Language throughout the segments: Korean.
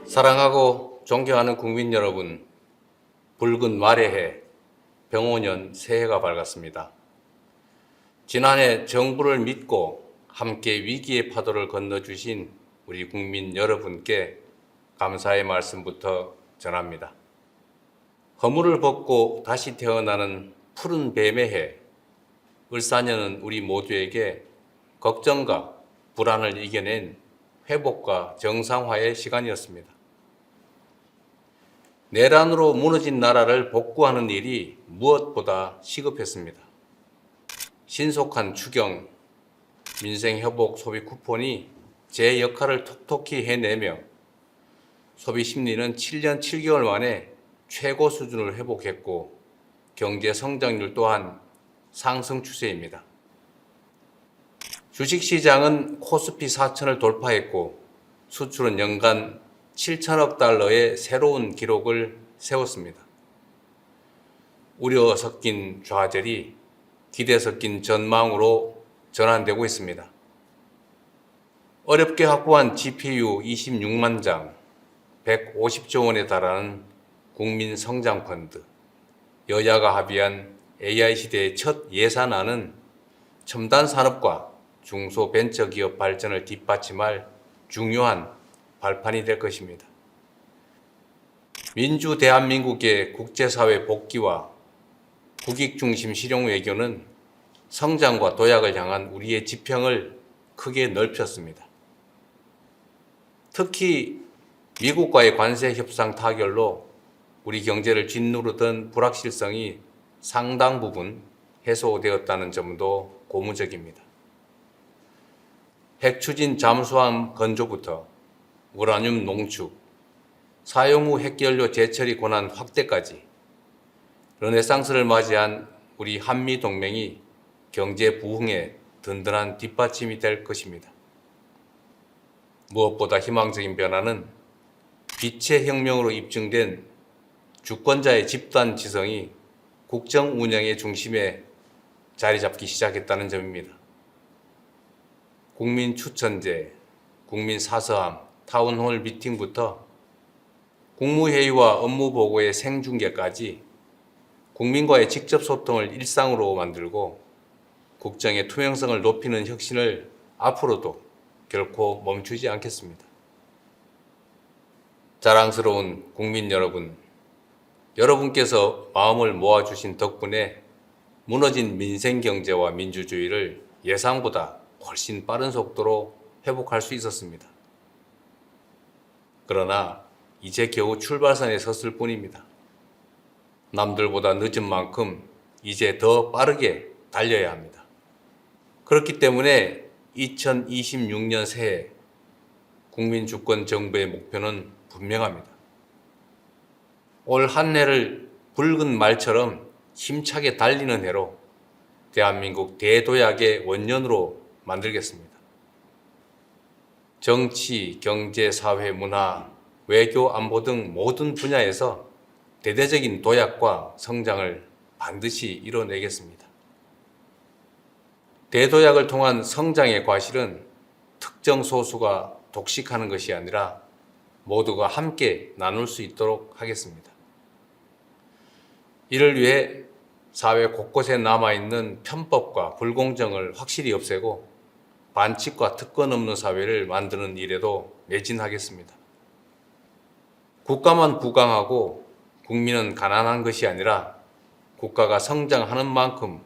사랑하고 존경하는 국민 여러분, 붉은 말의 해, 병오년 새해가 밝았습니다. 지난해 정부를 믿고 함께 위기의 파도를 건너주신 우리 국민 여러분께 감사의 말씀부터 전합니다. 허물을 벗고 다시 태어나는 푸른 뱀의 해, 을사년은 우리 모두에게 걱정과 불안을 이겨낸 회복과 정상화의 시간이었습니다. 내란으로 무너진 나라를 복구하는 일이 무엇보다 시급했습니다. 신속한 추경, 민생회복 소비 쿠폰이 제 역할을 톡톡히 해내며 소비 심리는 7년 7개월 만에 최고 수준을 회복했고 경제 성장률 또한 상승 추세입니다. 주식시장은 코스피 4천을 돌파했고 수출은 연간 7천억 달러의 새로운 기록을 세웠습니다. 우려 섞인 좌절이 기대 섞인 전망으로 전환되고 있습니다. 어렵게 확보한 GPU 26만 장, 150조 원에 달하는 국민성장펀드, 여야가 합의한 AI 시대의 첫 예산안은 첨단 산업과 중소벤처기업 발전을 뒷받침할 중요한 발판이 될 것입니다. 민주 대한민국의 국제사회 복귀와 국익 중심 실용 외교는 성장과 도약을 향한 우리의 지평을 크게 넓혔습니다. 특히 미국과의 관세 협상 타결로 우리 경제를 짓누르던 불확실성이 상당 부분 해소되었다는 점도 고무적입니다. 핵 추진 잠수함 건조부터 우라늄 농축, 사용 후 핵연료 재처리 권한 확대까지 르네상스를 맞이한 우리 한미 동맹이 경제 부흥에 든든한 뒷받침이 될 것입니다. 무엇보다 희망적인 변화는 빛의 혁명으로 입증된 주권자의 집단 지성이 국정 운영의 중심에 자리 잡기 시작했다는 점입니다. 국민 추천제, 국민 사서함, 타운홀 미팅부터 국무회의와 업무보고의 생중계까지 국민과의 직접 소통을 일상으로 만들고 국정의 투명성을 높이는 혁신을 앞으로도 결코 멈추지 않겠습니다. 자랑스러운 국민 여러분, 여러분께서 마음을 모아주신 덕분에 무너진 민생경제와 민주주의를 예상보다 훨씬 빠른 속도로 회복할 수 있었습니다. 그러나 이제 겨우 출발선에 섰을 뿐입니다. 남들보다 늦은 만큼 이제 더 빠르게 달려야 합니다. 그렇기 때문에 2026년 새해 국민주권 정부의 목표는 분명합니다. 올 한 해를 붉은 말처럼 힘차게 달리는 해로 대한민국 대도약의 원년으로 만들겠습니다. 정치, 경제, 사회, 문화, 외교, 안보 등 모든 분야에서 대대적인 도약과 성장을 반드시 이뤄내겠습니다. 대도약을 통한 성장의 과실은 특정 소수가 독식하는 것이 아니라 모두가 함께 나눌 수 있도록 하겠습니다. 이를 위해 사회 곳곳에 남아있는 편법과 불공정을 확실히 없애고 반칙과 특권 없는 사회를 만드는 일에도 매진하겠습니다. 국가만 부강하고 국민은 가난한 것이 아니라 국가가 성장하는 만큼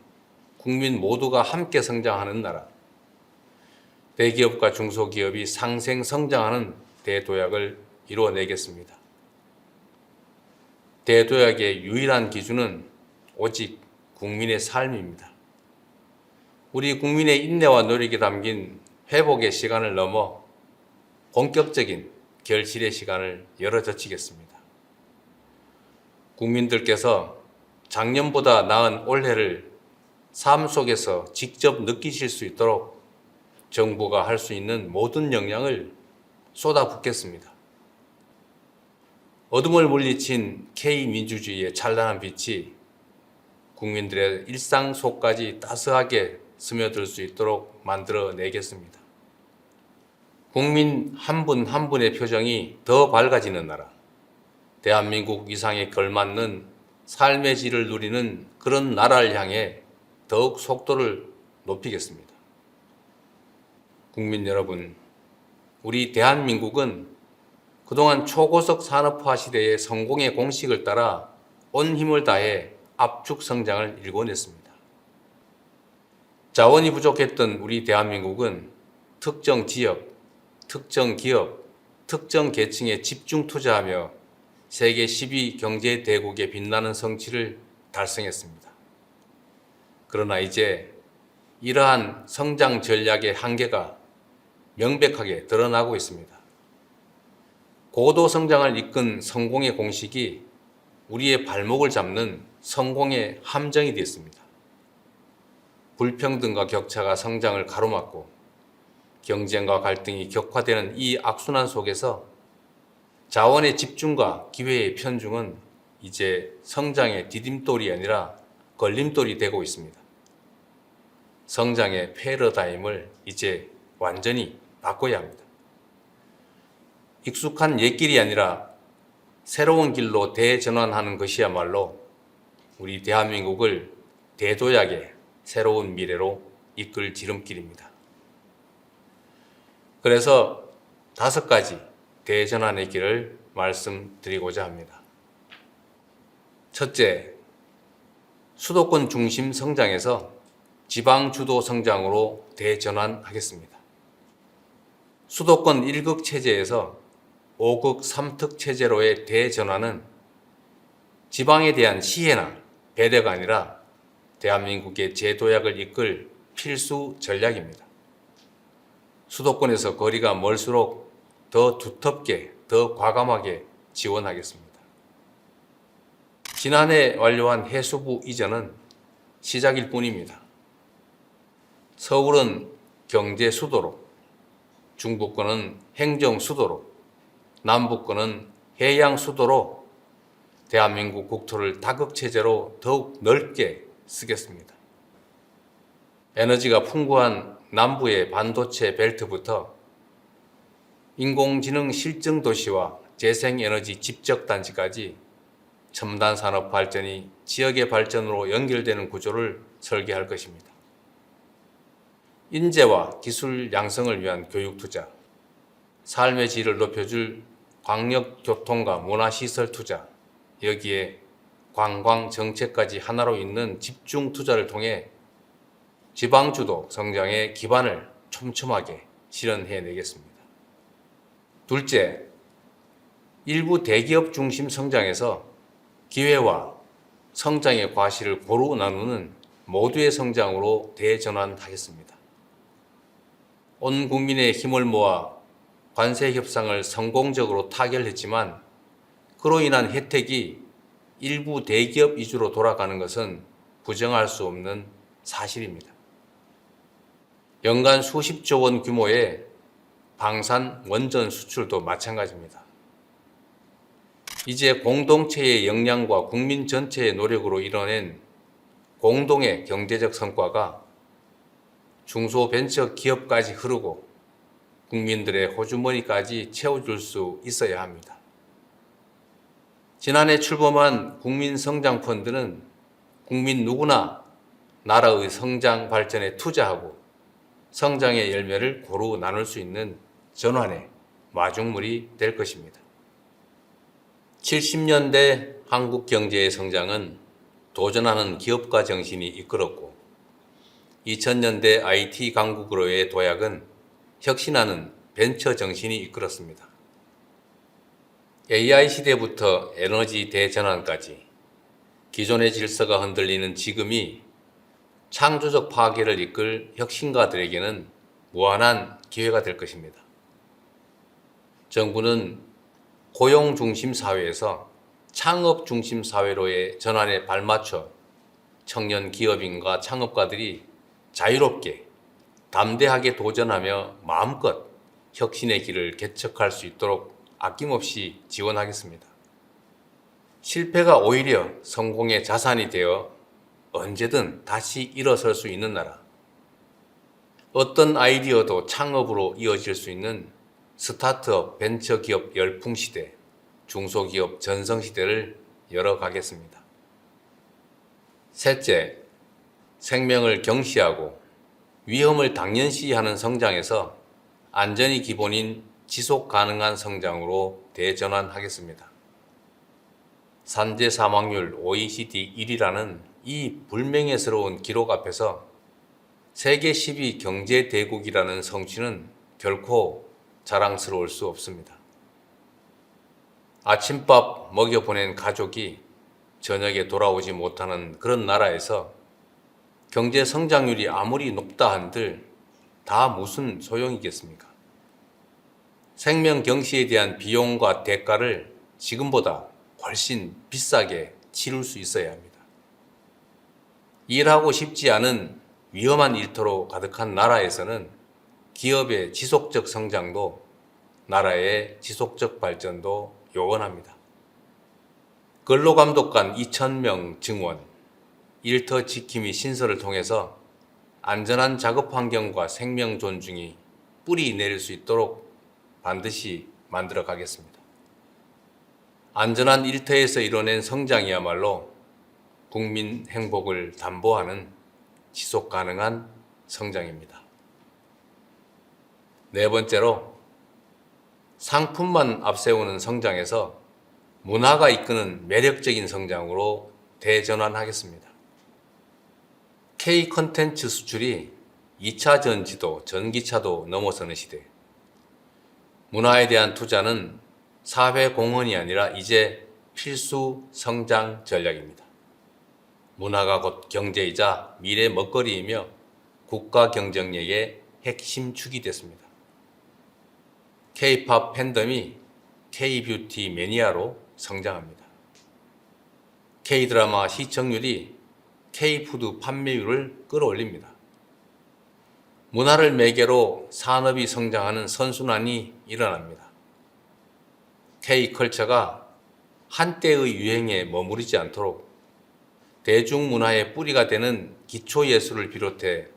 국민 모두가 함께 성장하는 나라, 대기업과 중소기업이 상생 성장하는 대도약을 이루어내겠습니다. 대도약의 유일한 기준은 오직 국민의 삶입니다. 우리 국민의 인내와 노력이 담긴 회복의 시간을 넘어 본격적인 결실의 시간을 열어젖히겠습니다. 국민들께서 작년보다 나은 올해를 삶 속에서 직접 느끼실 수 있도록 정부가 할 수 있는 모든 역량을 쏟아붓겠습니다. 어둠을 물리친 K민주주의의 찬란한 빛이 국민들의 일상 속까지 따스하게 스며들 수 있도록 만들어내겠습니다. 국민 한 분 한 분의 표정이 더 밝아지는 나라, 대한민국 위상에 걸맞는 삶의 질을 누리는 그런 나라를 향해 더욱 속도를 높이겠습니다. 국민 여러분, 우리 대한민국은 그동안 초고속 산업화 시대의 성공의 공식을 따라 온 힘을 다해 압축 성장을 일궈냈습니다. 자원이 부족했던 우리 대한민국은 특정 지역, 특정 기업, 특정 계층에 집중 투자하며 세계 10위 경제 대국의 빛나는 성취를 달성했습니다. 그러나 이제 이러한 성장 전략의 한계가 명백하게 드러나고 있습니다. 고도 성장을 이끈 성공의 공식이 우리의 발목을 잡는 성공의 함정이 되었습니다. 불평등과 격차가 성장을 가로막고 경쟁과 갈등이 격화되는 이 악순환 속에서 자원의 집중과 기회의 편중은 이제 성장의 디딤돌이 아니라 걸림돌이 되고 있습니다. 성장의 패러다임을 이제 완전히 바꿔야 합니다. 익숙한 옛길이 아니라 새로운 길로 대전환하는 것이야말로 우리 대한민국을 대도약의 새로운 미래로 이끌 지름길입니다. 그래서 5가지 대전환의 길을 말씀드리고자 합니다. 첫째, 수도권 중심 성장에서 지방 주도 성장으로 대전환하겠습니다. 수도권 1극 체제에서 5극 3특 체제로의 대전환은 지방에 대한 시혜나 배려가 아니라 대한민국의 재도약을 이끌 필수 전략입니다. 수도권에서 거리가 멀수록 더 두텁게, 더 과감하게 지원하겠습니다. 지난해 완료한 해수부 이전은 시작일 뿐입니다. 서울은 경제 수도로, 중부권은 행정 수도로, 남부권은 해양 수도로 대한민국 국토를 다극체제로 더욱 넓게 쓰겠습니다. 에너지가 풍부한 남부의 반도체 벨트부터 인공지능 실증 도시와 재생에너지 집적단지까지 첨단 산업 발전이 지역의 발전으로 연결되는 구조를 설계할 것입니다. 인재와 기술 양성을 위한 교육 투자, 삶의 질을 높여줄 광역교통과 문화시설 투자, 여기에 관광 정책까지 하나로 잇는 집중 투자를 통해 지방주도 성장의 기반을 촘촘하게 실현해내겠습니다. 둘째, 일부 대기업 중심 성장에서 기회와 성장의 과실을 고루 나누는 모두의 성장으로 대전환하겠습니다. 온 국민의 힘을 모아 관세 협상을 성공적으로 타결했지만 그로 인한 혜택이 일부 대기업 위주로 돌아가는 것은 부정할 수 없는 사실입니다. 연간 수십조 원 규모의 방산 원전 수출도 마찬가지입니다. 이제 공동체의 역량과 국민 전체의 노력으로 이뤄낸 공동의 경제적 성과가 중소벤처 기업까지 흐르고 국민들의 호주머니까지 채워줄 수 있어야 합니다. 지난해 출범한 국민성장펀드는 국민 누구나 나라의 성장 발전에 투자하고 성장의 열매를 고루 나눌 수 있는 전환의 마중물이 될 것입니다. 70년대 한국 경제의 성장은 도전하는 기업가 정신이 이끌었고 2000년대 IT 강국으로의 도약은 혁신하는 벤처 정신이 이끌었습니다. AI 시대부터 에너지 대전환까지 기존의 질서가 흔들리는 지금이 창조적 파괴를 이끌 혁신가들에게는 무한한 기회가 될 것입니다. 정부는 고용 중심 사회에서 창업 중심 사회로의 전환에 발맞춰 청년 기업인과 창업가들이 자유롭게 담대하게 도전하며 마음껏 혁신의 길을 개척할 수 있도록 아낌없이 지원하겠습니다. 실패가 오히려 성공의 자산이 되어 언제든 다시 일어설 수 있는 나라, 어떤 아이디어도 창업으로 이어질 수 있는 스타트업 벤처기업 열풍시대, 중소기업 전성시대를 열어가겠습니다. 셋째, 생명을 경시하고 위험을 당연시하는 성장에서 안전이 기본인 지속 가능한 성장으로 대전환하겠습니다. 산재 사망률 OECD 1위라는 이 불명예스러운 기록 앞에서 세계 10위 경제 대국이라는 성취는 결코 자랑스러울 수 없습니다. 아침밥 먹여보낸 가족이 저녁에 돌아오지 못하는 그런 나라에서 경제 성장률이 아무리 높다 한들 다 무슨 소용이겠습니까? 생명 경시에 대한 비용과 대가를 지금보다 훨씬 비싸게 치를 수 있어야 합니다. 일하고 싶지 않은 위험한 일터로 가득한 나라에서는 기업의 지속적 성장도 나라의 지속적 발전도 요원합니다. 근로감독관 2,000명 증원, 일터 지킴이 신설을 통해서 안전한 작업 환경과 생명 존중이 뿌리 내릴 수 있도록 반드시 만들어 가겠습니다. 안전한 일터에서 이뤄낸 성장이야말로 국민 행복을 담보하는 지속 가능한 성장입니다. 네 번째로, 상품만 앞세우는 성장에서 문화가 이끄는 매력적인 성장으로 대전환하겠습니다. K 콘텐츠 수출이 2차 전지도 전기차도 넘어서는 시대. 문화에 대한 투자는 사회 공헌이 아니라 이제 필수 성장 전략입니다. 문화가 곧 경제이자 미래 먹거리이며 국가 경쟁력의 핵심 축이 됐습니다. K-팝 팬덤이 K-뷰티 매니아로 성장합니다. K-드라마 시청률이 K-푸드 판매율을 끌어올립니다. 문화를 매개로 산업이 성장하는 선순환이 일어납니다. K-컬처가 한때의 유행에 머무르지 않도록 대중문화의 뿌리가 되는 기초예술을 비롯해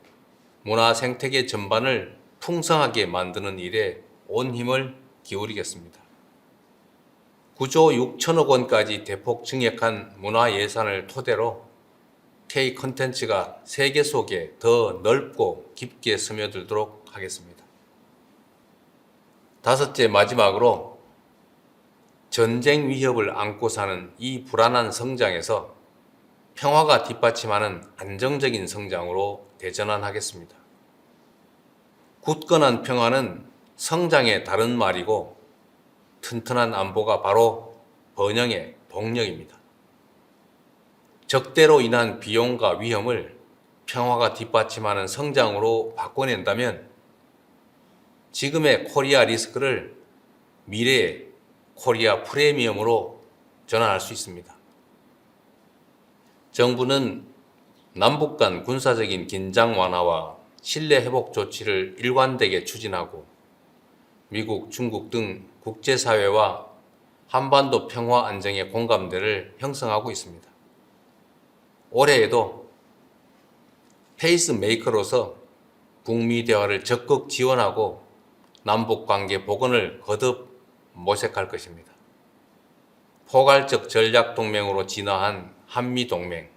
문화 생태계 전반을 풍성하게 만드는 일에 온 힘을 기울이겠습니다. 9조 6천억 원까지 대폭 증액한 문화 예산을 토대로 K 콘텐츠가 세계 속에 더 넓고 깊게 스며들도록 하겠습니다. 다섯째, 마지막으로 전쟁 위협을 안고 사는 이 불안한 성장에서 평화가 뒷받침하는 안정적인 성장으로 대전환하겠습니다. 굳건한 평화는 성장의 다른 말이고 튼튼한 안보가 바로 번영의 동력입니다. 적대로 인한 비용과 위험을 평화가 뒷받침하는 성장으로 바꿔낸다면 지금의 코리아 리스크를 미래의 코리아 프리미엄으로 전환할 수 있습니다. 정부는 남북 간 군사적인 긴장 완화와 신뢰 회복 조치를 일관되게 추진하고 미국, 중국 등 국제사회와 한반도 평화 안정의 공감대를 형성하고 있습니다. 올해에도 페이스메이커로서 북미 대화를 적극 지원하고 남북관계 복원을 거듭 모색할 것입니다. 포괄적 전략동맹으로 진화한 한미동맹,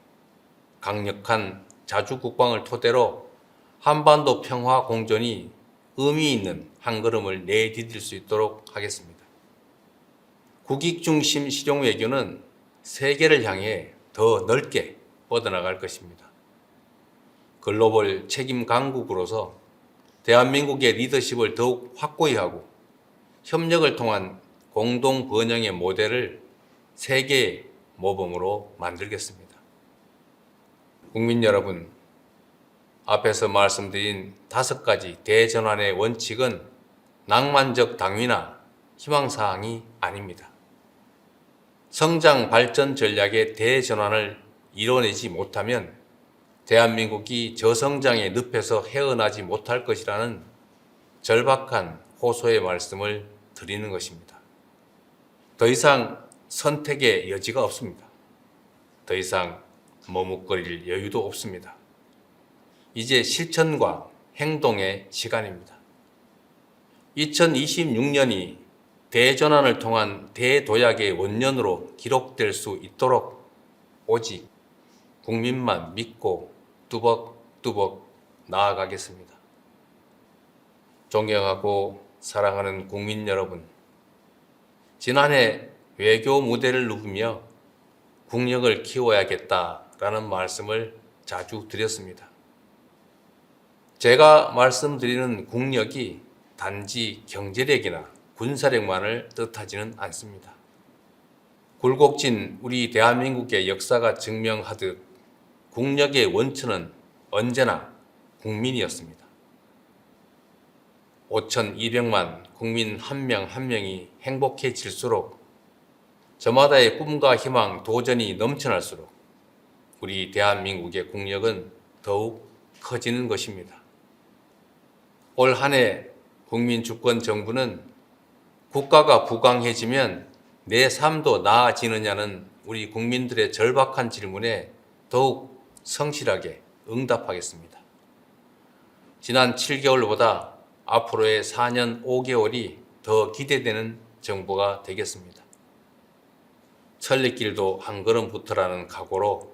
강력한 자주국방을 토대로 한반도 평화 공존이 의미 있는 한 걸음을 내디딜 수 있도록 하겠습니다. 국익중심 실용외교는 세계를 향해 더 넓게 뻗어나갈 것입니다. 글로벌 책임 강국으로서 대한민국의 리더십을 더욱 확고히 하고 협력을 통한 공동 번영의 모델을 세계의 모범으로 만들겠습니다. 국민 여러분, 앞에서 말씀드린 5가지 대전환의 원칙은 낭만적 당위나 희망사항이 아닙니다. 성장 발전 전략의 대전환을 이뤄내지 못하면 대한민국이 저성장의 늪에서 헤어나지 못할 것이라는 절박한 호소의 말씀을 드리는 것입니다. 더 이상 선택의 여지가 없습니다. 더 이상 머뭇거릴 여유도 없습니다. 이제 실천과 행동의 시간입니다. 2026년이 대전환을 통한 대도약의 원년으로 기록될 수 있도록 오직 국민만 믿고 뚜벅뚜벅 나아가겠습니다. 존경하고 사랑하는 국민 여러분, 지난해 외교 무대를 누비며 국력을 키워야겠다라는 말씀을 자주 드렸습니다. 제가 말씀드리는 국력이 단지 경제력이나 군사력만을 뜻하지는 않습니다. 굴곡진 우리 대한민국의 역사가 증명하듯 국력의 원천은 언제나 국민이었습니다. 5,200만 국민 한 명 한 명이 행복해질수록 저마다의 꿈과 희망, 도전이 넘쳐날수록 우리 대한민국의 국력은 더욱 커지는 것입니다. 올 한 해 국민주권정부는 국가가 부강해지면 내 삶도 나아지느냐는 우리 국민들의 절박한 질문에 더욱 성실하게 응답하겠습니다. 지난 7개월보다 앞으로의 4년 5개월이 더 기대되는 정부가 되겠습니다. 천리길도 한 걸음부터라는 각오로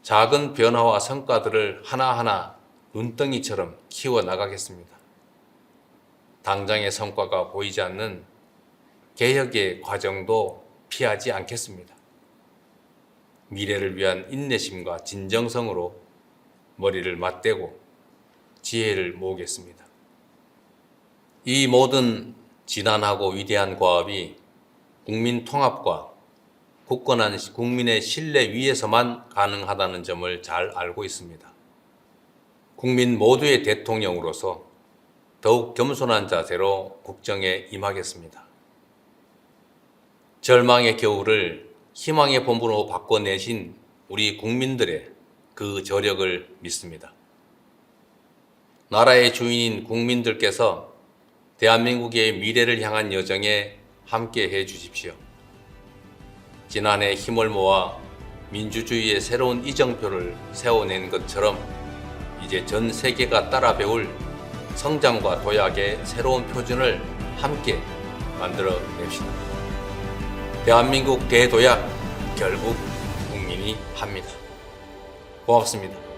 작은 변화와 성과들을 하나하나 눈덩이처럼 키워나가겠습니다. 당장의 성과가 보이지 않는 개혁의 과정도 피하지 않겠습니다. 미래를 위한 인내심과 진정성으로 머리를 맞대고 지혜를 모으겠습니다. 이 모든 지난하고 위대한 과업이 국민 통합과 굳건한 국민의 신뢰 위에서만 가능하다는 점을 잘 알고 있습니다. 국민 모두의 대통령으로서 더욱 겸손한 자세로 국정에 임하겠습니다. 절망의 겨울을 희망의 봄으로 바꿔내신 우리 국민들의 그 저력을 믿습니다. 나라의 주인인 국민들께서 대한민국의 미래를 향한 여정에 함께해 주십시오. 지난해 힘을 모아 민주주의의 새로운 이정표를 세워낸 것처럼 이제 전 세계가 따라 배울 성장과 도약의 새로운 표준을 함께 만들어 냅시다. 대한민국 대도약 결국 국민이 합니다. 고맙습니다.